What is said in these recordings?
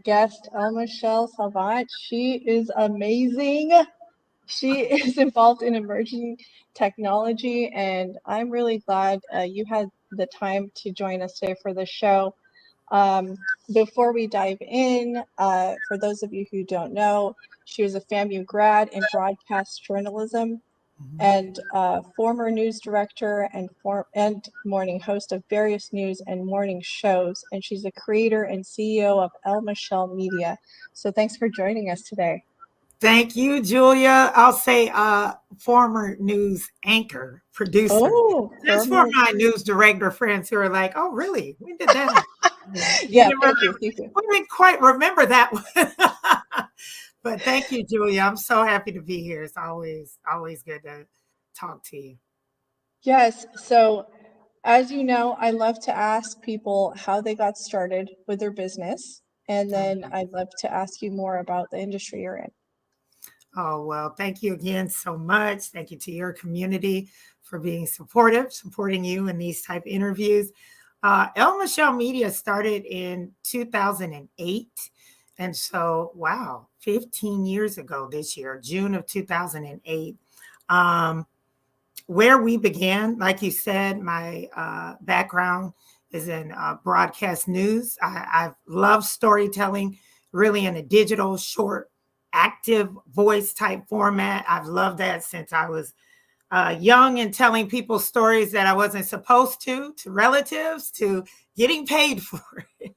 guest, L.Michelle Salvant. She is amazing. She is involved in emerging technology, and I'm really glad you had the time to join us today for the show. Before we dive in, for those of you who don't know, she was a FAMU grad in broadcast journalism and former news director and morning host of various news and morning shows. And she's a creator and CEO of L.Michelle Media. So thanks for joining us today. Thank you, Julia. I'll say former news anchor, producer. Oh, Just for my news director friends who are like, oh, really? When did that happen? Yeah, thank you. We didn't quite remember that one. But thank you, Julia. I'm so happy to be here. It's always good to talk to you. Yes. So as you know, I love to ask people how they got started with their business. And then I'd love to ask you more about the industry you're in. Oh, well, thank you again so much. Thank you to your community for being supportive, supporting you in these type interviews. L.Michelle Media started in 2008. And so, wow, 15 years ago this year, June of 2008. Where we began, like you said, my background is in broadcast news. I've loved storytelling, really in a digital, short, active voice type format. I've loved that since I was young and telling people stories that I wasn't supposed to relatives, to getting paid for it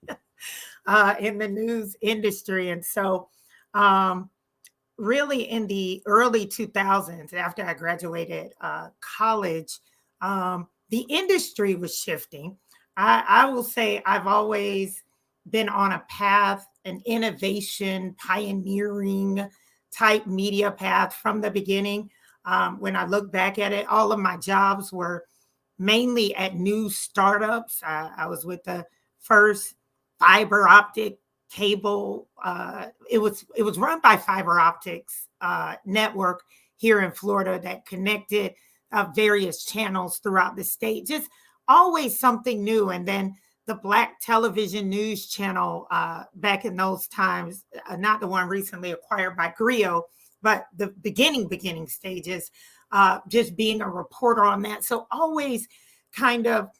in the news industry. And so really in the early 2000s, after I graduated college, the industry was shifting. I will say I've always been on a path, an innovation, pioneering type media path from the beginning. When I look back at it, all of my jobs were mainly at new startups. I was with the first fiber optic cable. It was run by fiber optics network here in Florida that connected various channels throughout the state. Just always something new. And then the Black television news channel back in those times, not the one recently acquired by Griot, but the beginning stages, just being a reporter on that. So always kind of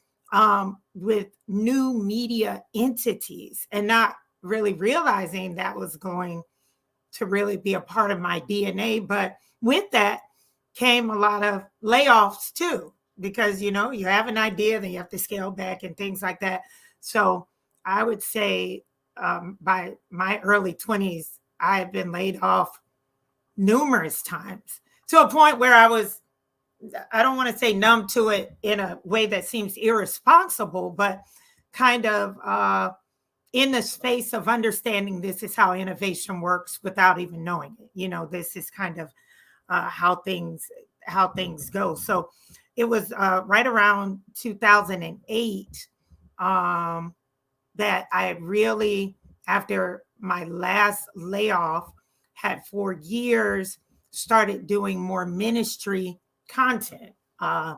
with new media entities and not really realizing that was going to really be a part of my DNA. But with that came a lot of layoffs too, because, you know, you have an idea, then you have to scale back and things like that. So I would say by my early 20s, I had been laid off numerous times to a point where I don't want to say numb to it in a way that seems irresponsible, but kind of in the space of understanding this is how innovation works without even knowing it. You know, this is kind of how things go. So it was right around 2008 that I really, after my last layoff, had for years started doing more ministry content. I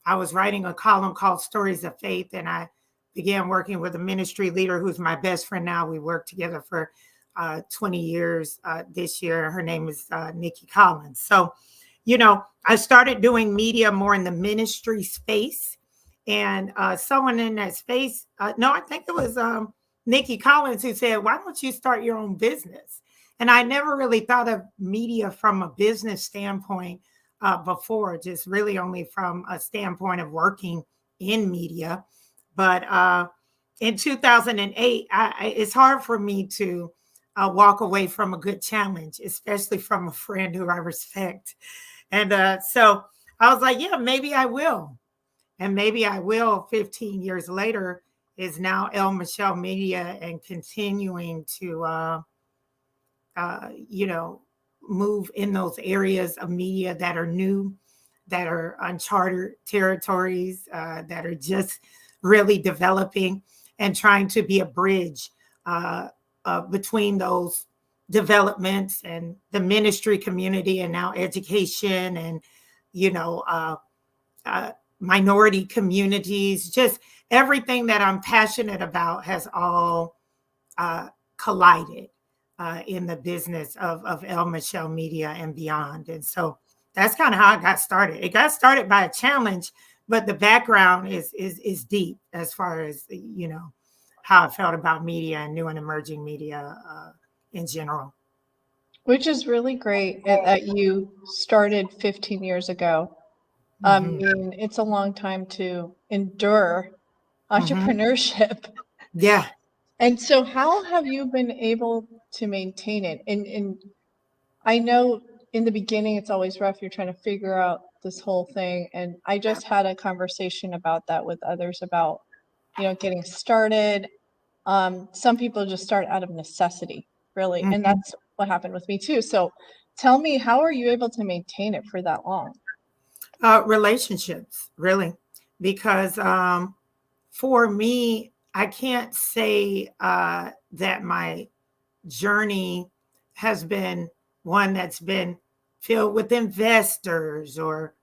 was writing a column called Stories of Faith, and I began working with a ministry leader who's my best friend now. We worked together for 20 years this year. Her name is Nikki Collins. So, you know, I started doing media more in the ministry space. And someone in that space, I think it was Nikki Collins who said, why don't you start your own business? And I never really thought of media from a business standpoint before, just really only from a standpoint of working in media. But in 2008, it's hard for me to walk away from a good challenge, especially from a friend who I respect. And so I was like, yeah, maybe I will. And maybe I will 15 years later is now L.Michelle Media and continuing to, you know, move in those areas of media that are new, that are uncharted territories, that are just really developing and trying to be a bridge between those developments and the ministry community and now education and, you know, minority communities, just everything that I'm passionate about has all collided in the business of L.Michelle Media and beyond. And so that's kind of how I got started. It got started by a challenge, but the background is deep as far as, you know, how I felt about media and new and emerging media in general. Which is really great that you started 15 years ago. I Mm-hmm. mean, it's a long time to endure Mm-hmm. entrepreneurship. Yeah. And so how have you been able to maintain it? And I know in the beginning it's always rough. You're trying to figure out this whole thing. And I Yeah. just had a conversation about that with others about, you know, getting started. Some people just start out of necessity, really. And Mm-hmm. that's what happened with me too. So tell me, how are you able to maintain it for that long? Relationships, really, because for me, I can't say that my journey has been one that's been filled with investors or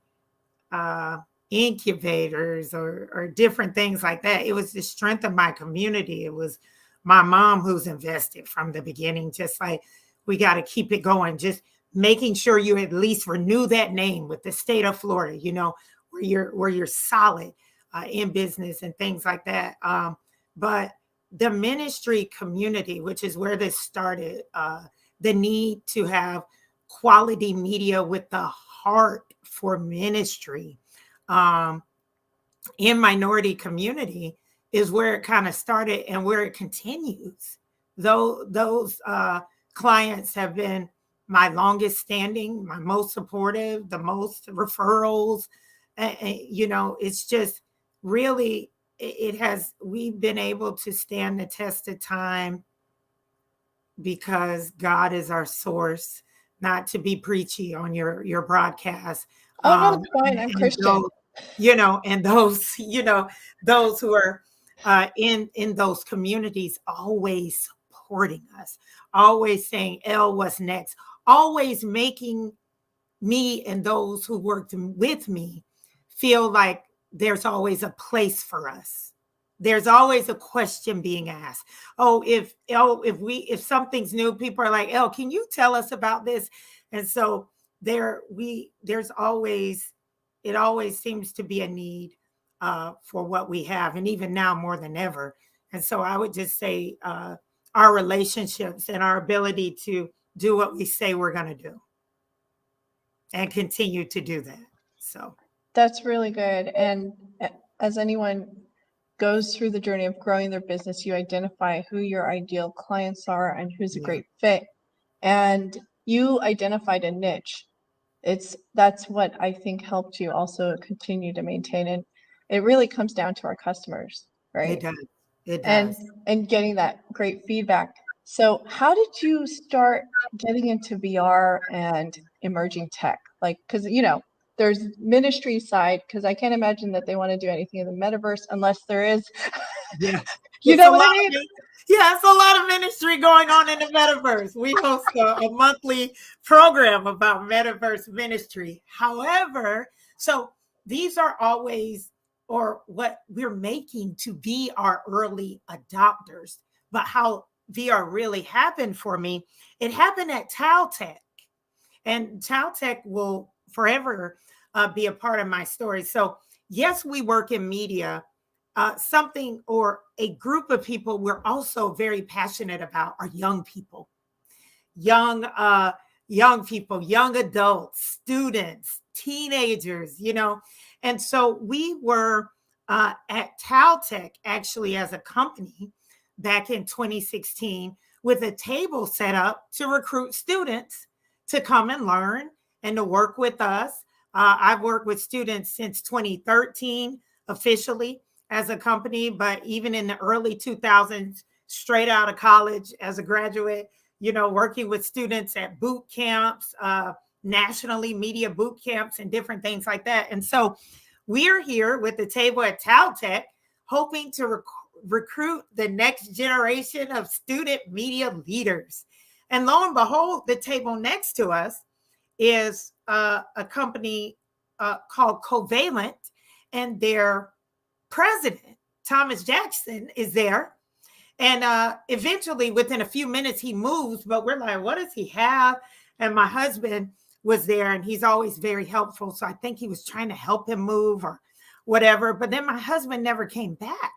uh, incubators or different things like that. It was the strength of my community. It was my mom who's invested from the beginning, just like we got to keep it going, just making sure you at least renew that name with the state of Florida, you know, where you're solid in business and things like that. But the ministry community, which is where this started, the need to have quality media with the heart for ministry um, in minority community is where it kind of started and where it continues. Though those clients have been my longest standing, my most supportive, the most referrals. You know, it's just really it has. We've been able to stand the test of time because God is our source, not to be preachy on your broadcast. Oh, no, it's fine. I'm And Christian. those, you know, and those, you know, those who are in those communities always supporting us, always saying, "L, what's next?" Always making me and those who worked with me feel like there's always a place for us. There's always a question being asked. If something's new, people are like, "Oh, can you tell us about this?" And so there's always it always seems to be a need for what we have, and even now more than ever. And so I would just say our relationships and our ability to do what we say we're going to do and continue to do that. So, That's really good. And as anyone goes through the journey of growing their business, you identify who your ideal clients are and who's a yeah, great fit. And you identified a niche. That's what I think helped you also continue to maintain it. It really comes down to our customers, it right? does. It and does. and getting that great feedback. So how did you start getting into VR and emerging tech? Like, because you know, there's ministry side, because I can't imagine that they want to do anything in the metaverse unless there is, Yeah. you It's a know what lot I of mean? yeah, it's a lot of ministry going on in the metaverse. We host a monthly program about metaverse ministry. However, so these are always or what we're making to be our early adopters. But how VR really happened for me, it happened at Taltech. And Taltech will forever be a part of my story. So, yes, we work in media. Something or a group of people we're also very passionate about are young people, young, young people, young adults, students, teenagers. You know, and so we were at Taltech actually as a company back in 2016 with a table set up to recruit students to come and learn and to work with us. I've worked with students since 2013 officially as a company, but even in the early 2000s, straight out of college as a graduate, you know, working with students at boot camps, nationally media boot camps and different things like that. And so we're here with the table at Taltech, hoping to recruit the next generation of student media leaders. And lo and behold, the table next to us is a company called Covalent, and their president, Thomas Jackson, is there. And eventually, within a few minutes, he moves, but we're like, what does he have? And my husband was there, and he's always very helpful. So I think he was trying to help him move or whatever. But then my husband never came back.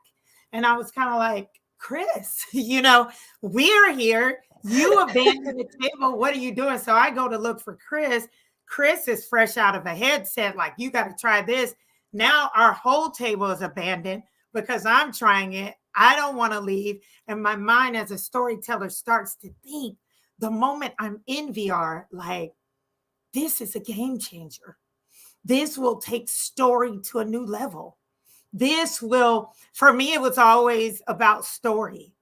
And I was kind of like, Chris, we're here. You abandoned the table. What are you doing? So I go to look for Chris. Chris is fresh out of a headset, like, you got to try this. Now our whole table is abandoned because I'm trying it. I don't want to leave. And my mind as a storyteller starts to think the moment I'm in VR, like, this is a game changer. This will take story to a new level. This will, for me, it was always about story,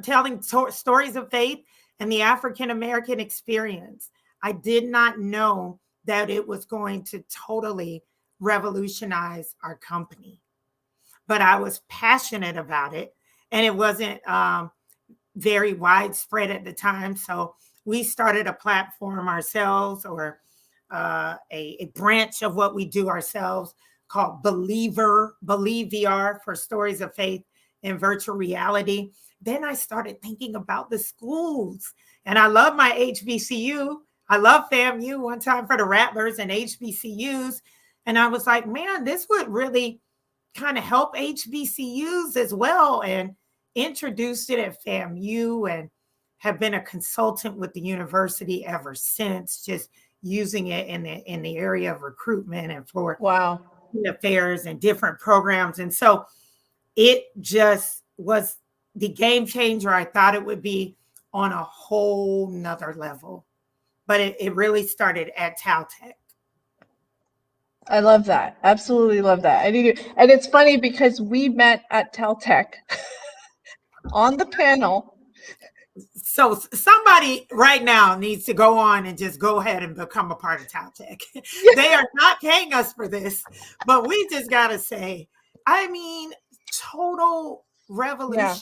telling stories of faith and the African American experience. I did not know that it was going to totally revolutionize our company, but I was passionate about it, and it wasn't very widespread at the time. So we started a platform ourselves, or a branch of what we do ourselves, called Believe VR, for stories of faith in virtual reality. Then I started thinking about the schools, and I love my HBCU. I love FAMU, one time for the Rattlers and HBCUs. And I was like, man, this would really kind of help HBCUs as well, and introduced it at FAMU and have been a consultant with the university ever since, just using it in the area of recruitment and for Wow. affairs and different programs. And so it just was the game changer I thought it would be, on a whole nother level. But it really started at Taltech. I love that. Absolutely love that. And it's funny because we met at Taltech on the panel. So somebody right now needs to go on and just go ahead and become a part of Taltech. They are not paying us for this, but we just got to say, I mean, total revolution. Yeah.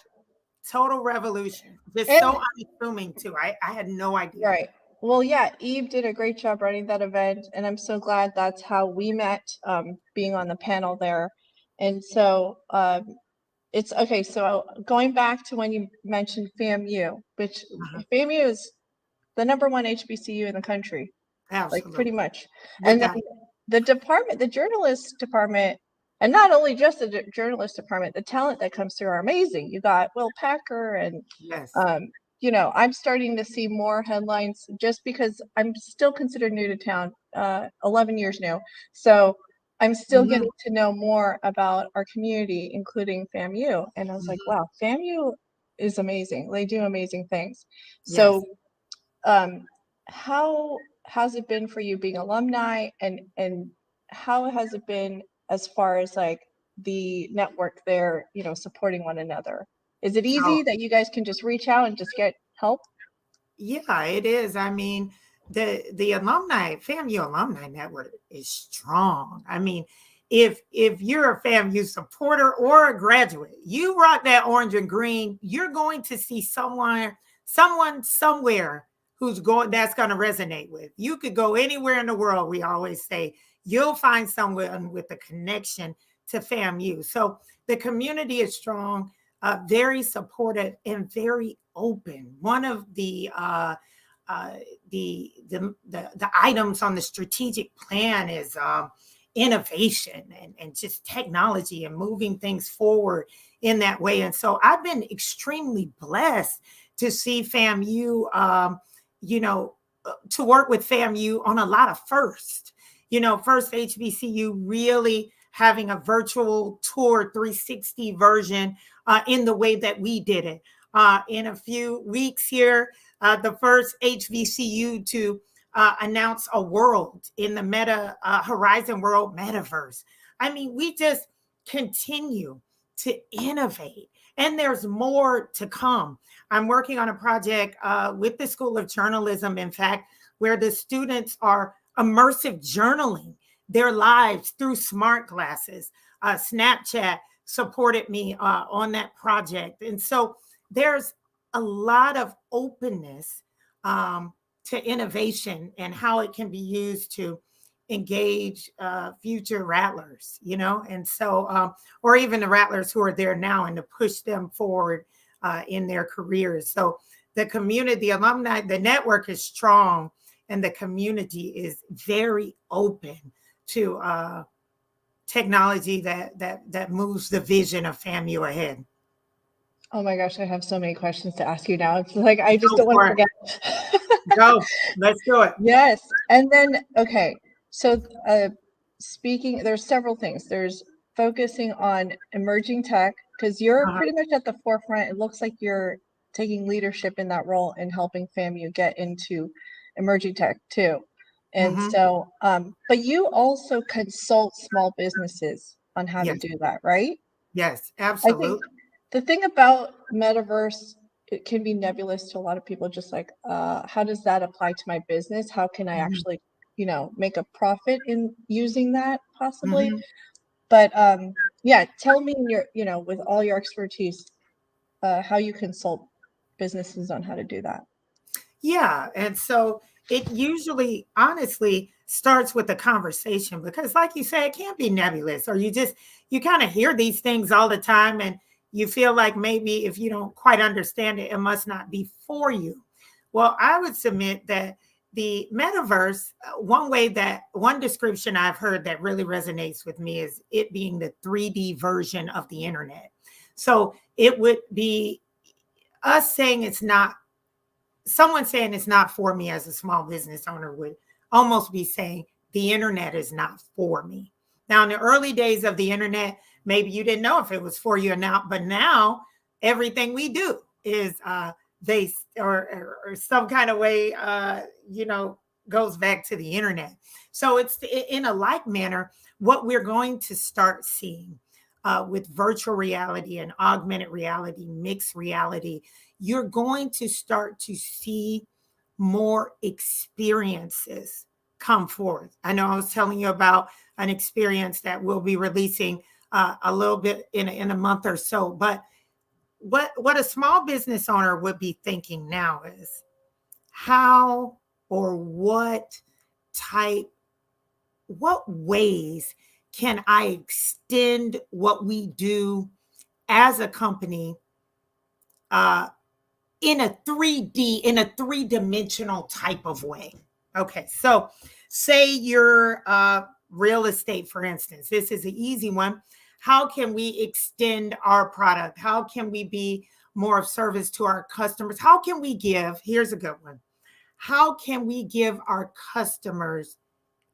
Total revolution. Just And so unassuming too. I had no idea. right. Well, yeah, Eve did a great job running that event, and I'm so glad that's how we met, being on the panel there. And so it's okay. So going back to when you mentioned FAMU, which FAMU is the number one HBCU in the country, like pretty Absolutely. much. And then the department, the journalist department, and not only just the journalist department, the talent that comes through are amazing. You got Will Packer, and Yes. I'm starting to see more headlines just because I'm still considered new to town, 11 years new. So I'm still getting to know more about our community, including FAMU. And I was like, wow, FAMU is amazing. They do amazing things. So how has it been for you being alumni, and how has it been as far as like the network there, supporting one another? Is it easy that you guys can just reach out and just get help? Yeah, it is. I mean, the alumni, FAMU alumni network is strong. I mean, if you're a FAMU supporter or a graduate, you rock that orange and green, you're going to see someone somewhere that's going to resonate with. You could go anywhere in the world, we always say, you'll find someone with a connection to FAMU. So the community is strong, very supportive, and very open. One of the items on the strategic plan is innovation and just technology and moving things forward in that way. And so I've been extremely blessed to see FAMU, to work with FAMU on a lot of firsts. First HBCU really having a virtual tour 360 version in the way that we did it. In a few weeks here, the first HBCU to announce a world in the Horizon World Metaverse. I mean, we just continue to innovate, and there's more to come. I'm working on a project with the School of Journalism, in fact, where the students are immersive journaling their lives through smart glasses. Snapchat supported me on that project. And so there's a lot of openness to innovation and how it can be used to engage future rattlers, and so, or even the rattlers who are there now, and to push them forward in their careers. So the community, the alumni, the network is strong, and the community is very open to technology that moves the vision of FAMU ahead. Oh my gosh, I have so many questions to ask you now. It's like I just Go don't want to for it. forget. Go, let's do it. Yes. And then, okay. So, speaking, there's several things. There's focusing on emerging tech, because you're Uh-huh. pretty much at the forefront. It looks like you're taking leadership in that role and helping FAMU get into emerging tech too. And Mhm. so, but you also consult small businesses on how to Yes, do that, right? yes, I think absolutely. the thing about Metaverse, it can be nebulous to a lot of people, just like, how does that apply to my business? How can I Mhm. actually, make a profit in using that possibly? Mhm. But yeah, tell me in your, with all your expertise, how you consult businesses on how to do that. Yeah. And so it usually, honestly, starts with a conversation because, like you say, it can't be nebulous, or you kind of hear these things all the time, and you feel like maybe if you don't quite understand it, it must not be for you. Well, I would submit that the metaverse, one description I've heard that really resonates with me is it being the 3D version of the internet. So it would be us saying it's not, someone saying it's not for me as a small business owner would almost be saying the internet is not for me. Now, in the early days of the internet, maybe you didn't know if it was for you or not, but now everything we do is based or some kind of way, goes back to the internet. So it's in a like manner what we're going to start seeing with virtual reality and augmented reality, mixed reality. You're going to start to see more experiences come forth. I know I was telling you about an experience that we'll be releasing a little bit in a month or so. But what a small business owner would be thinking now is how or type, what ways can I extend what we do as a company uh, in a 3D, in a three-dimensional type of way. Okay, so say you're real estate, for instance. This is an easy one. How can we extend our product? How can we be more of service to our customers? How can we give, here's a good one. How can we give our customers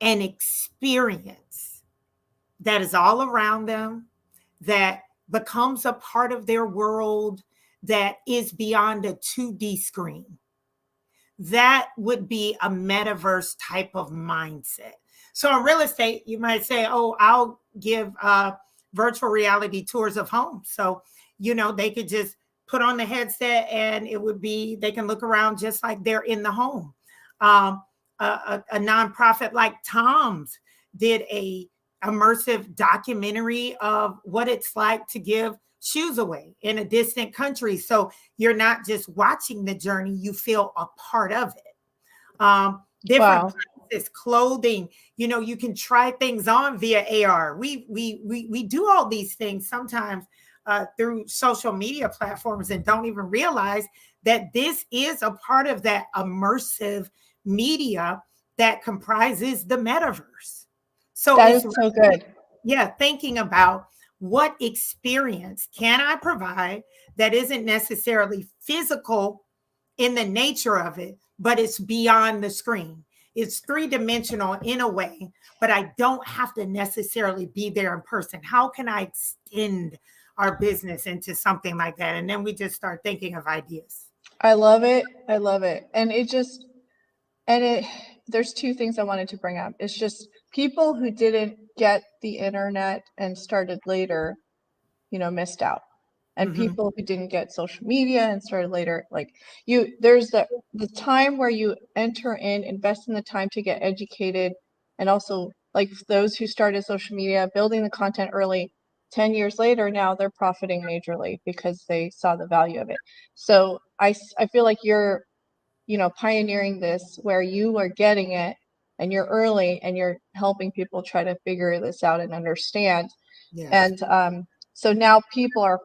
an experience that is all around them, that becomes a part of their world, that is beyond a 2D screen? That would be a metaverse type of mindset. So in real estate, you might say, oh, I'll give virtual reality tours of homes. So, they could just put on the headset and it would be, they can look around just like they're in the home. A nonprofit like Tom's did a immersive documentary of what it's like to give shoes away in a distant country. So you're not just watching the journey, you feel a part of it. Different Wow. places, clothing, you can try things on via AR. We do all these things sometimes through social media platforms and don't even realize that this is a part of that immersive media that comprises the metaverse. So That is it's so good. thinking about what experience can I provide that isn't necessarily physical in the nature of it, but it's beyond the screen. It's three-dimensional in a way, but I don't have to necessarily be there in person. How can I extend our business into something like that? And then we just start thinking of ideas. I love it. I love it. And it there's two things I wanted to bring up. It's just people who didn't get the internet and started later, missed out. And Mhm. people who didn't get social media and started later, like there's the time where you enter in, invest in the time to get educated, and also like those who started social media, building the content early, 10 years later, now they're profiting majorly because they saw the value of it. So I feel like you're pioneering this where you are getting it and you're early and you're helping people try to figure this out and understand. Yes. And so now people are,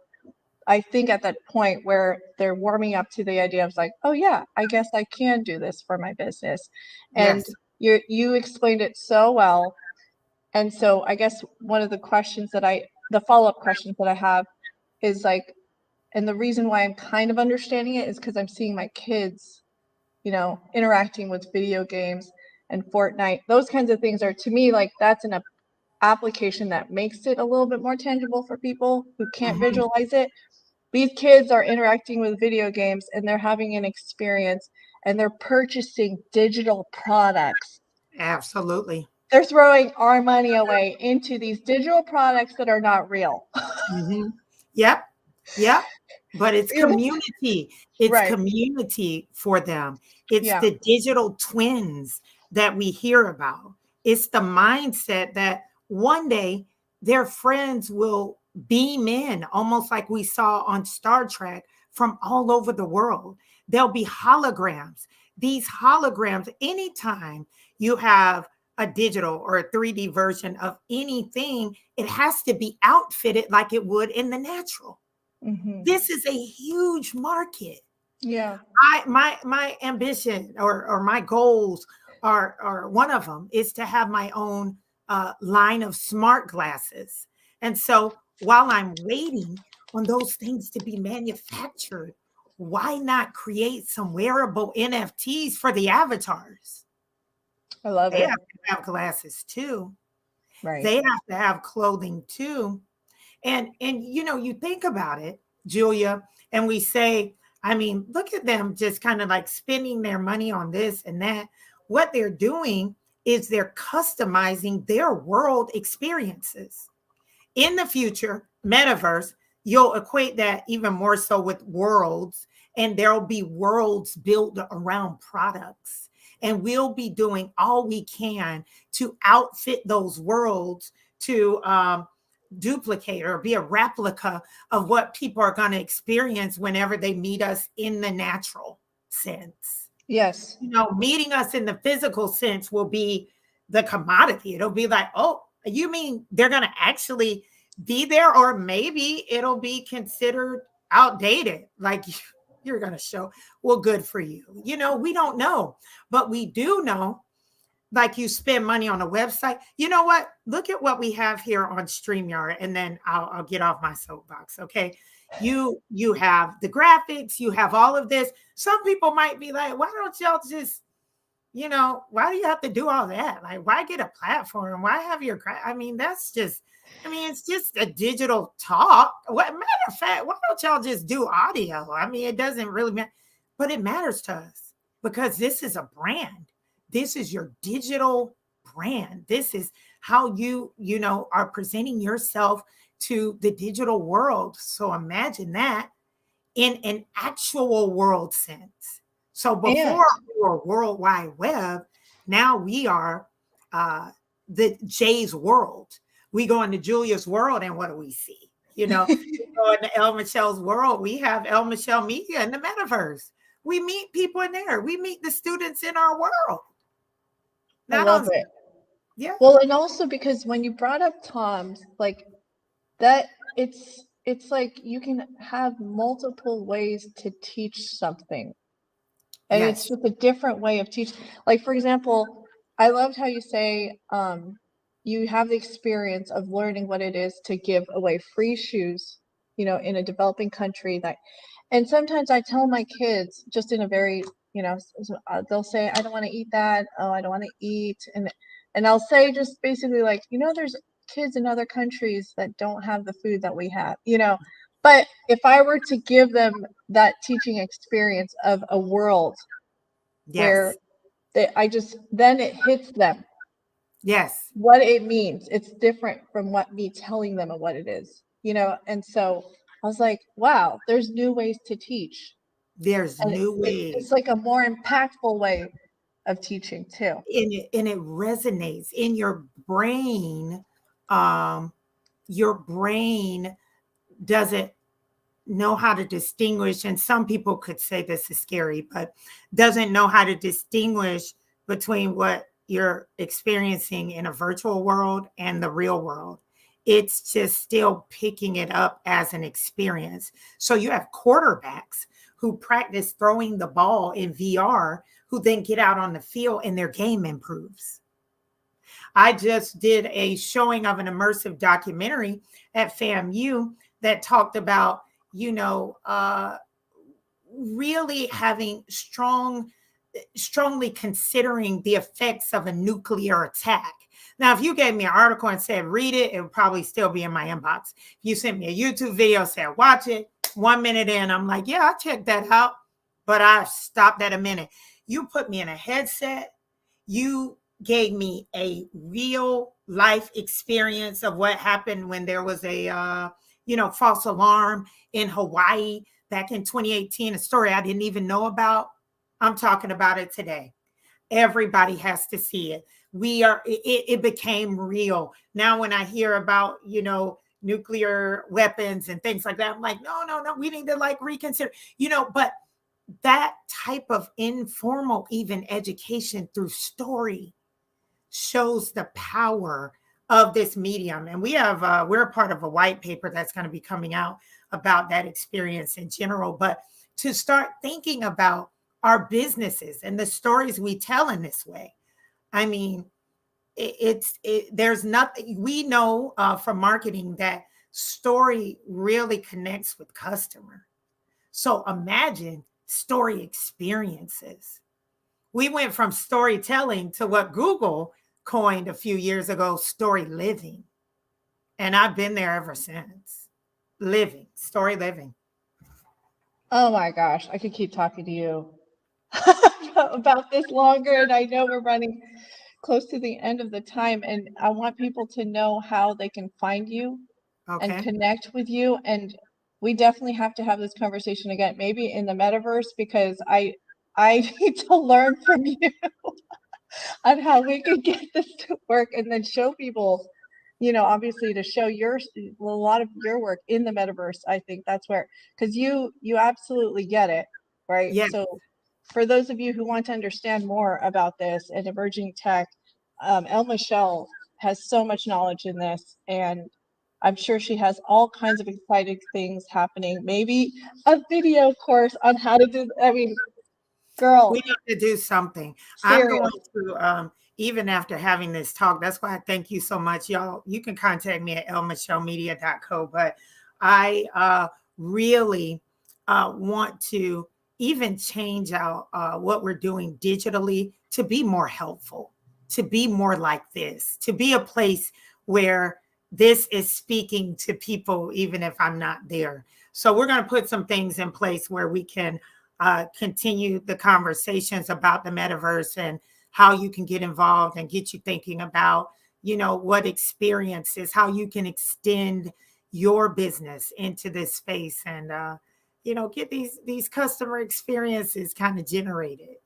I think, at that point where they're warming up to the idea of like, oh yeah, I guess I can do this for my business. And Yes. you explained it so well. And so I guess one of the questions that the follow-up questions that I have is like, and the reason why I'm kind of understanding it is because I'm seeing my kids, interacting with video games and Fortnite. Those kinds of things are, to me, like that's an application that makes it a little bit more tangible for people who can't Mhm. visualize it. These kids are interacting with video games and they're having an experience and they're purchasing digital products. Absolutely. They're throwing our money away into these digital products that are not real. Mhm. Yep. Yep. But it's community. It's Right. community for them. It's Yeah. the digital twins that we hear about. It's the mindset that one day their friends will beam in, almost like we saw on Star Trek, from all over the world. There'll be holograms. These holograms, anytime you have a digital or a 3D version of anything, it has to be outfitted like it would in the natural. Hmm. This is a huge market. Yeah. My ambition or my goals are one of them is to have my own line of smart glasses. And so while I'm waiting on those things to be manufactured, why not create some wearable NFTs for the avatars? I love They have it. to have glasses too. Right. They have to have clothing too. And you think about it, Julia, and we say, I mean, look at them just kind of like spending their money on this and that. What they're doing is they're customizing their world experiences. In the future, metaverse, you'll equate that even more so with worlds, and there'll be worlds built around products. And we'll be doing all we can to outfit those worlds to duplicate or be a replica of what people are going to experience whenever they meet us in the natural sense. Yes. Meeting us in the physical sense will be the commodity. It'll be like, oh, you mean they're going to actually be there? Or maybe it'll be considered outdated. Like you're going to show, well, good for you. We don't know, but we do know, like you spend money on a website. You know what? Look at what we have here on StreamYard, and then I'll get off my soapbox. Okay. You have the graphics, you have all of this. Some people might be like, why don't y'all just, why do you have to do all that? Like, why get a platform? Why have your I mean, it's just a digital talk. What matter of fact, why don't y'all just do audio? I mean, it doesn't really matter, but it matters to us because this is a brand. This is your digital brand. This is how you are presenting yourself to the digital world. So imagine that in an actual world sense. So And before we were World Wide Web, now we are the Jay's world. We go into Julia's world, and what do we see? We go into L.Michelle's world. We have L.Michelle Media in the metaverse. We meet people in there. We meet the students in our world. I Not love on, it. yeah, Well, and also because when you brought up Tom's, like that, it's like you can have multiple ways to teach something. And it's yes, just a different way of teaching. Like, for example, I loved how you say you have the experience of learning what it is to give away free shoes, in a developing country that, and sometimes I tell my kids just in a very, they'll say, I don't want to eat that. Oh, I don't want to eat. And I'll say just basically like, there's kids in other countries that don't have the food that we have, but if I were to give them that teaching experience of a world where yes, then it hits them yes. what it means. It's different from what me telling them of what it is, and so I was like, wow, there's new ways to teach. There's And new it's ways. like a more impactful way of teaching too. And it resonates in your brain. um your brain doesn't know how to distinguish, and some people could say this is scary, but doesn't know how to distinguish between what you're experiencing in a virtual world and the real world. It's just still picking it up as an experience. So you have quarterbacks who practice throwing the ball in VR, who then get out on the field and their game improves. I just did a showing of an immersive documentary at FAMU that talked about, really having strongly considering the effects of a nuclear attack. Now, if you gave me an article and said, read it, it would probably still be in my inbox. If you sent me a YouTube video, said, watch it, 1 minute in, I'm like, yeah, I'll check that out. But I stopped at a minute. You put me in a headset. You gave me a real life experience of what happened when there was a, false alarm in Hawaii back in 2018, a story I didn't even know about. I'm talking about it today. Everybody has to see it. It became real. Now, when I hear about, nuclear weapons and things like that, I'm like, no, we need to reconsider, but that type of informal, even education through story shows the power of this medium. And we're a part of a white paper that's going to be coming out about that experience in general. But to start thinking about our businesses and the stories we tell in this way, I mean, there's nothing we know from marketing that story really connects with customer. So imagine story experiences. We went from storytelling to what Google coined a few years ago, story living. And I've been there ever since. Story living. Oh my gosh, I could keep talking to you about this longer, and I know we're running close to the end of the time, and I want people to know how they can find you and Okay. connect with you. And we definitely have to have this conversation again, maybe in the metaverse, because I need to learn from you on how we could get this to work and then show people, obviously to show a lot of your work in the metaverse. I think that's where, because you absolutely get it, right? Yeah. So for those of you who want to understand more about this and emerging tech, L.Michelle has so much knowledge in this, and I'm sure she has all kinds of exciting things happening. Maybe a video course on how to do, I mean, girl, We need to do something. I'm serious. going to, even after having this talk, that's why I thank you so much, y'all. You can contact me at L.MichelleMedia.co, but I really want to even change out what we're doing digitally to be more helpful, to be more like this, to be a place where this is speaking to people, even if I'm not there. So we're going to put some things in place where we can continue the conversations about the metaverse and how you can get involved and get you thinking about, what experiences, how you can extend your business into this space and, get these customer experiences kind of generated.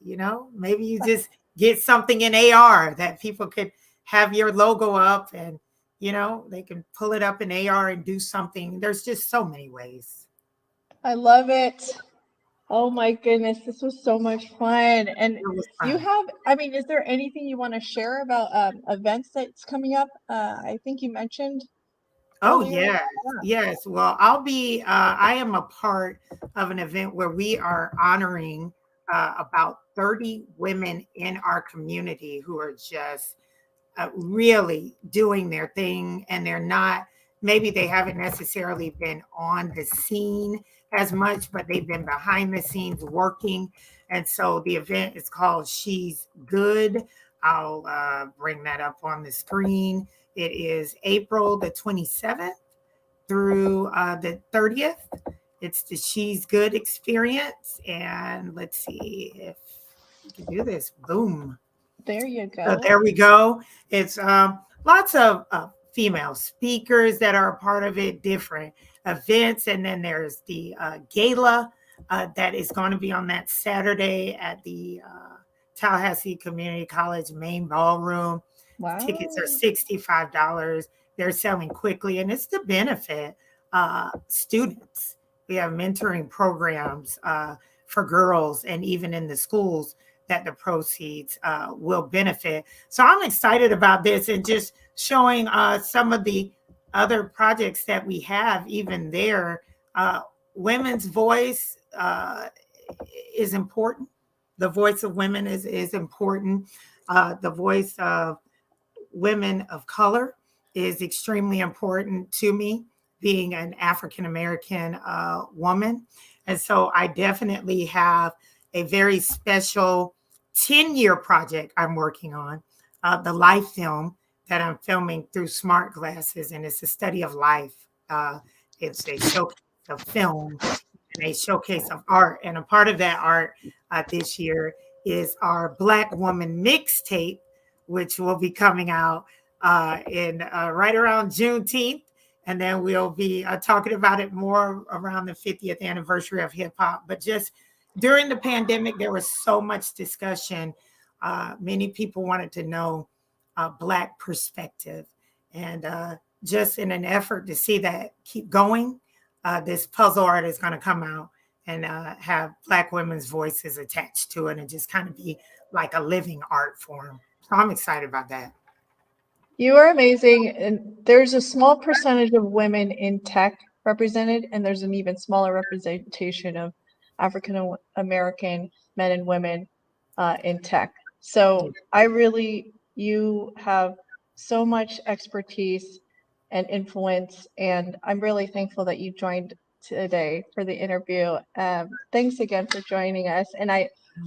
Maybe you just get something in AR that people could have your logo up and, they can pull it up in AR and do something. There's just so many ways. I love it. Oh my goodness, this was so much fun. And It was do you fun. have, I mean, is there anything you want to share about events that's coming up? I think you mentioned Oh, earlier. yes. Yes. Well, I am a part of an event where we are honoring about 30 women in our community who are just really doing their thing. And maybe they haven't necessarily been on the scene as much, but they've been behind the scenes working. And so the event is called She's Good. I'll bring that up on the screen. It is April the 27th through the 30th. It's the She's Good experience. And let's see if we can do this. Boom. There you So go. there we go. It's lots of female speakers that are a part of it, different events. And then there's the gala that is going to be on that Saturday at the Tallahassee Community College main ballroom. Wow. Tickets are $65. They're selling quickly, and it's to benefit students. We have mentoring programs for girls, and even in the schools, that the proceeds will benefit. So I'm excited about this and just showing some of the other projects that we have, even there. Women's voice is important. The voice of women is important. The voice of women of color is extremely important to me, being an African American woman. And so I definitely have a very special 10-year project I'm working on, the life film that I'm filming through smart glasses. And it's a study of life. It's a showcase of film and a showcase of art. And a part of that art this year is our Black Woman Mixtape, which will be coming out in right around Juneteenth. And then we'll be talking about it more around the 50th anniversary of hip hop. But just during the pandemic, there was so much discussion. Many people wanted to know Black perspective. And just in an effort to see that keep going, this puzzle art is going to come out and have Black women's voices attached to it and just kind of be like a living art form. So I'm excited about that. You are amazing. And there's a small percentage of women in tech represented, and there's an even smaller representation of African American men and women in tech. So you have so much expertise and influence, and I'm really thankful that you joined today for the interview. Thanks again for joining us, and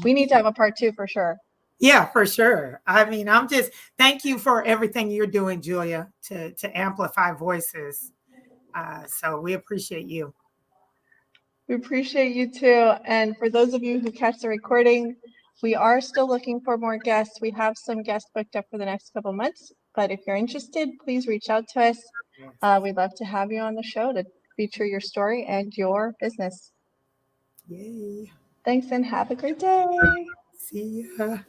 we need to have a part 2 for sure. Yeah, for sure. I mean, thank you for everything you're doing, Julia, to amplify voices. So we appreciate you. We appreciate you too. And for those of you who catch the recording, we are still looking for more guests. We have some guests booked up for the next couple months, but if you're interested, please reach out to us. We'd love to have you on the show to feature your story and your business. Yay. Thanks and have a great day. See ya.